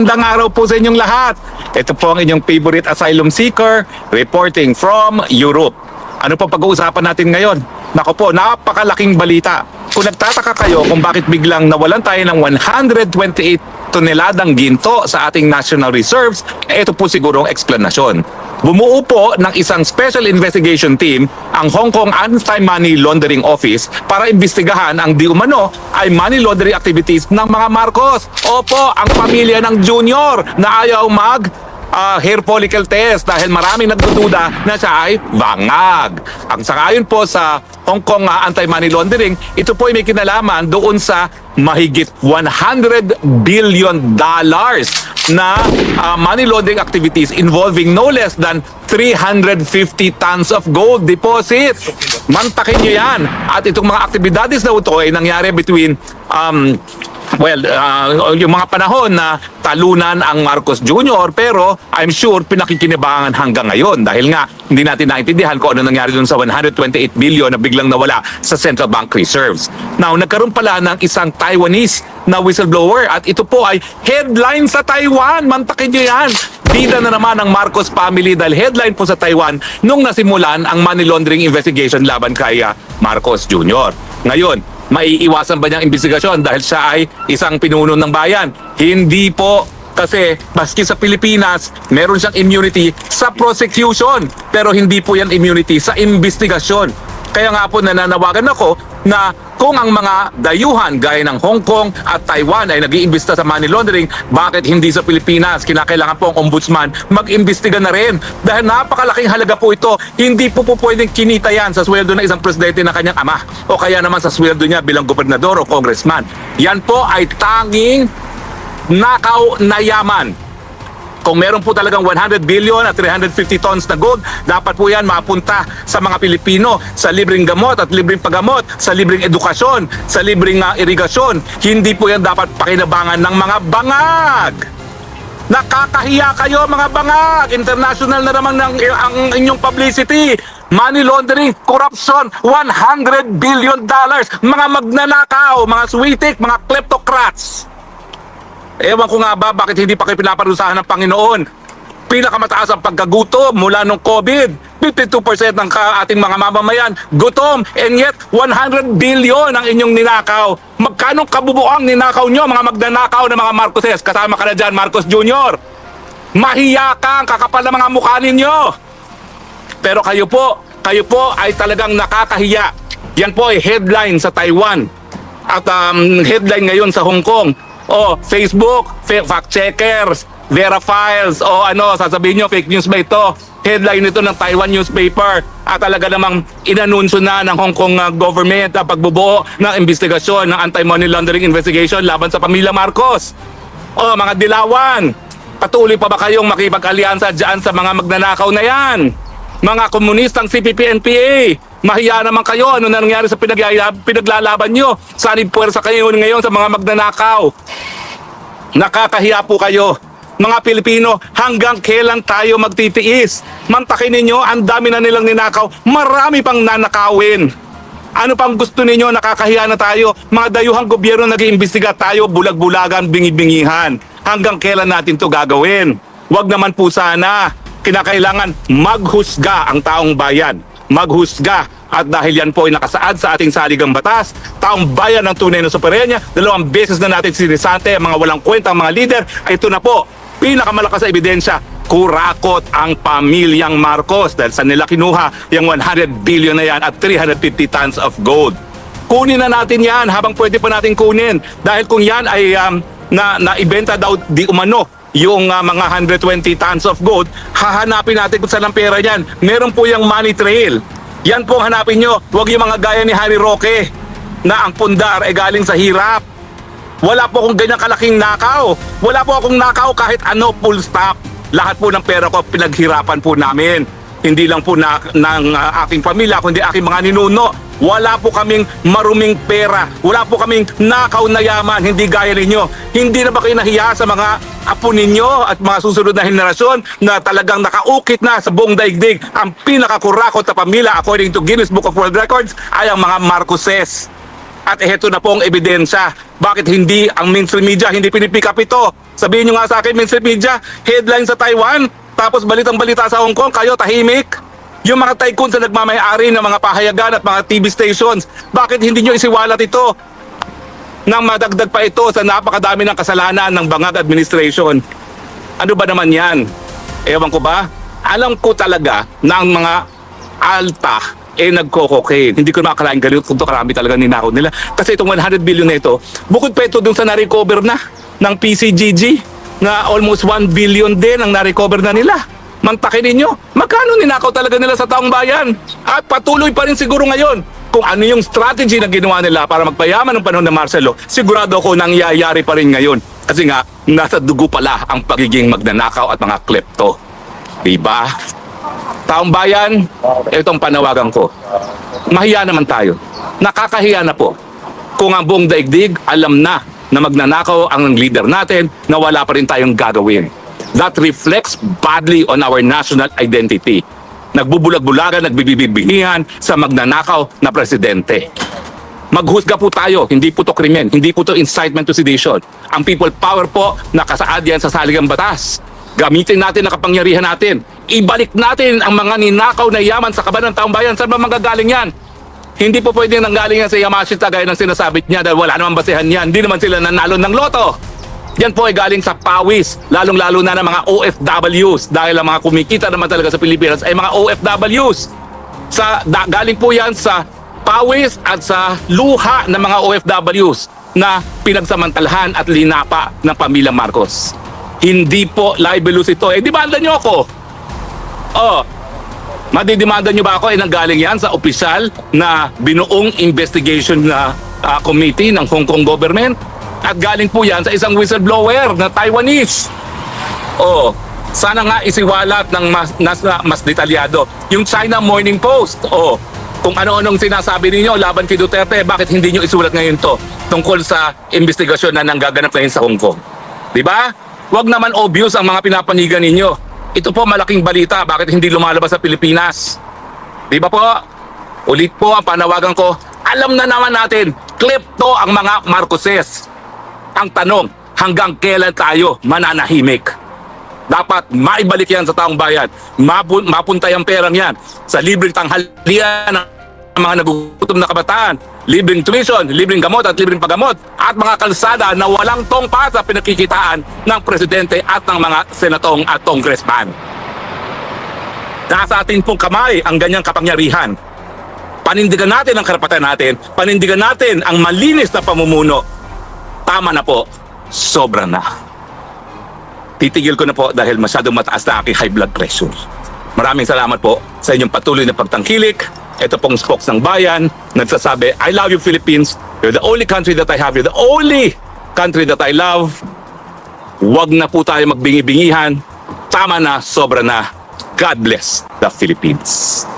Magandang araw po sa inyong lahat. Ito po ang inyong favorite asylum seeker reporting from Europe. Ano po pag-uusapan natin ngayon? Nako po, napakalaking balita. Kung nagtataka kayo kung bakit biglang nawalan tayo ng 128 toneladang ginto sa ating national reserves, ito po siguro ang eksplanasyon. Bumuo po ng isang special investigation team ang Hong Kong Anti-Money Laundering Office para imbestigahan ang di umano ay money laundering activities ng mga Marcos. Opo, ang pamilya ng Junior na ayaw hair follicle test dahil maraming nagdududa na siya ay bangag. Ang sangayon po sa Hong Kong Anti-Money Laundering, ito po ay may kinalaman doon sa mahigit $100 billion na money laundering activities involving no less than 350 tons of gold deposit. Mantakin nyo yan. At itong mga aktibidades na ito ay nangyari between yung mga panahon na talunan ang Marcos Jr. pero I'm sure pinakikinabangan hanggang ngayon dahil nga hindi natin naintindihan kung ano nangyari dun sa 128 billion na biglang nawala sa Central Bank Reserves. Now, nagkaroon pala ng isang Taiwanese na whistleblower at ito po ay headline sa Taiwan. Mantakin nyo yan. Bida na naman ang Marcos family dahil headline po sa Taiwan nung nasimulan ang money laundering investigation laban kay Marcos Jr. Ngayon, maiiwasan ba niyang investigasyon dahil siya ay isang pinuno ng bayan? Hindi po, kasi maski sa Pilipinas, meron siyang immunity sa prosecution pero hindi po yan immunity sa investigasyon. Kaya nga po nananawagan ako na kung ang mga dayuhan gaya ng Hong Kong at Taiwan ay nag-iimbesta sa money laundering, bakit hindi sa Pilipinas? Kinakailangan po ang ombudsman mag-imbestiga na rin dahil napakalaking halaga po ito. Hindi po pwedeng kinita yan sa sweldo ng isang presidente ng kanyang ama o kaya naman sa sweldo niya bilang gobernador o congressman. Yan po ay tanging nakaw na yaman. Kung meron po talagang 100 billion at 350 tons na gold, dapat po yan mapunta sa mga Pilipino sa libreng gamot at libreng paggamot, sa libreng edukasyon, sa libreng irigasyon. Hindi po yan dapat pakinabangan ng mga bangag. Nakakahiya kayo mga bangag. International na naman ang inyong publicity. Money laundering, corruption, $100 billion. Mga magnanakaw, mga switik, mga kleptocrats. Ewan ko nga ba bakit hindi pa kayo pinaparusahan ng Panginoon. Pinakamataas ang pagkagutom mula nung COVID. 52% ng ating mga mamamayan gutom, and yet 100 billion ang inyong ninakaw. Magkano kabubuang ninakaw nyo mga magnanakaw na mga Marcoses? Kasama ka na dyan, Marcos Jr. Mahiya ka, kakapal na mga mukha ninyo. Pero kayo po ay talagang nakakahiya. Yan po ay headline sa Taiwan at headline ngayon sa Hong Kong. O Facebook, fact checkers, Vera Files, o sasabihin nyo, fake news ba ito? Headline nito ng Taiwan newspaper at talaga namang inanunsyo na ng Hong Kong government ang pagbubuo ng investigasyon ng anti-money laundering investigation laban sa pamilya Marcos. O mga dilawan, patuloy pa ba kayong makipag-alyansa dyan sa mga magnanakaw na yan? Mga komunistang CPP-NPA, mahiya naman kayo. Ano na nangyari sa pinaglalaban nyo? Saan puwersa kayo ngayon sa mga magnanakaw? Nakakahiya po kayo. Mga Pilipino, hanggang kailan tayo magtitiis? Mantakin ninyo, ang dami na nilang ninakaw. Marami pang nanakawin. Ano pang gusto ninyo? Nakakahiya na tayo. Mga dayuhang gobyerno nag-iimbestiga tayo, bulag-bulagan, bingi-bingihan. Hanggang kailan natin to gagawin? Wag naman po sana. Kinakailangan maghusga ang taong bayan. Maghusga. At dahil yan po ay nakasaad sa ating saligang batas, taong bayan ng tunay na soberenya, 2 beses na natin sinisante ang mga walang kwentang mga leader, ay ito na po, pinakamalakas na ebidensya, kurakot ang pamilyang Marcos dahil sa nila kinuha yung 100 billion na yan at 350 tons of gold. Kunin na natin yan habang pwede pa natin kunin dahil kung yan ay naibenta daw di umano yung mga 120 tons of gold, hahanapin natin kung saan ang pera yan. Meron po yung money trail. Yan po hanapin nyo. Huwag yung mga gaya ni Harry Roque na ang pundar ay galing sa hirap. Wala po akong ganyang kalaking nakaw. Wala po akong nakaw kahit ano, full stop. Lahat po ng pera ko pinaghirapan po namin. Hindi lang po ng aking pamilya, kundi aking mga ninuno. Wala po kaming maruming pera. Wala po kaming nakaw na yaman. Hindi gaya ninyo. Hindi na ba kayo nahiya sa mga apo ninyo at mga susunod na henerasyon na talagang nakaukit na sa buong daigdig? Ang pinakakurakot na pamilya according to Guinness Book of World Records ay ang mga Marcoses. At heto na po ang ebidensya. Bakit hindi ang mainstream media hindi pinipick up ito? Sabihin nyo nga sa akin, mainstream media, headline sa Taiwan, tapos balitang-balita sa Hong Kong, kayo tahimik. Yung mga tycoons na nagmamayari ng mga pahayagan at mga TV stations, bakit hindi nyo isiwalat ito? Nang madagdag pa ito sa napakadami ng kasalanan ng Bangag administration. Ano ba naman yan? Ewan ko ba? Alam ko talaga na ang mga alta nagko-cocaine. Hindi ko makakalain ganito kung ito karami talaga ninakaw nila. Kasi itong 100 billion na ito, bukod pa ito dun sa na-recover na ng PCGG na almost 1 billion din ang na-recover na nila. Mantakin ninyo, magkano ninakaw talaga nila sa taong bayan? At patuloy pa rin siguro ngayon kung ano yung strategy na ginawa nila para magpayaman ng panahon ng Marcelo, sigurado ako nangyayari pa rin ngayon. Kasi nga, nasa dugo pala ang pagiging magnanakaw at mga klepto. Diba? Taong bayan, itong panawagan ko. Mahiya naman tayo. Nakakahiya na po. Kung ang buong daigdig, alam na magnanakaw ang leader natin na wala pa rin tayong gagawin. That reflects badly on our national identity. Nagbubulag-bulagan, nagbibibibihihan sa magnanakaw na presidente. Maghusga po tayo, hindi po to krimen, hindi po to incitement to sedition. Ang people power po, nakasaad yan sa saligang batas. Gamitin natin ang kapangyarihan natin. Ibalik natin ang mga ninakaw na yaman sa kaban ng taong bayan. Saan ba manggagaling yan? Hindi po pwedeng nanggaling yan sa Yamashita gaya ng sinasabit niya dahil wala naman basehan yan. Hindi naman sila nanalo ng loto. Yan po ay galing sa pawis, lalong-lalo na ng mga OFWs dahil ang mga kumikita naman talaga sa Pilipinas ay mga OFWs. Galing po yan sa pawis at sa luha ng mga OFWs na pinagsamantalahan at linapa ng pamilyang Marcos. Hindi po libelous ito. Demanda nyo ako. Madidemanda nyo ba ako? Nanggaling yan sa opisyal na binuong investigation na committee ng Hong Kong government. At galing po yan sa isang whistleblower na Taiwanese. Sana nga isiwalat ng mas detalyado. Yung China Morning Post. Kung ano-anong sinasabi ninyo laban kay Duterte, bakit hindi nyo isulat ngayon to tungkol sa investigasyon na nanggaganap ngayon sa Hong Kong? Diba? Huwag naman obvious ang mga pinapanigan ninyo. Ito po malaking balita, bakit hindi lumalabas sa Pilipinas? Diba po? Ulit po ang panawagan ko, alam na naman natin, klepto ang mga Marcoses. Ang tanong, hanggang kailan tayo mananahimik? Dapat maibalik yan sa taong bayan. Mapuntay ang perang yan sa libreng tanghalian ng mga nagugutom na kabataan, libreng tuition, libreng gamot at libreng paggamot, at mga kalsada na walang tongpa sa pinagkikitaan ng presidente at ng mga senatong at congressman. Nasa atin pong kamay ang ganyang kapangyarihan. Panindigan natin ang karapatan natin, panindigan natin ang malinis na pamumuno. Tama na po, sobra na. Titigil ko na po dahil masyadong mataas na aking high blood pressure. Maraming salamat po sa inyong patuloy na pagtangkilik. Ito pong spokes ng bayan, nagsasabi, I love you Philippines, you're the only country that I have, you're the only country that I love. Huwag na po tayo magbingi-bingihan. Tama na, sobra na. God bless the Philippines.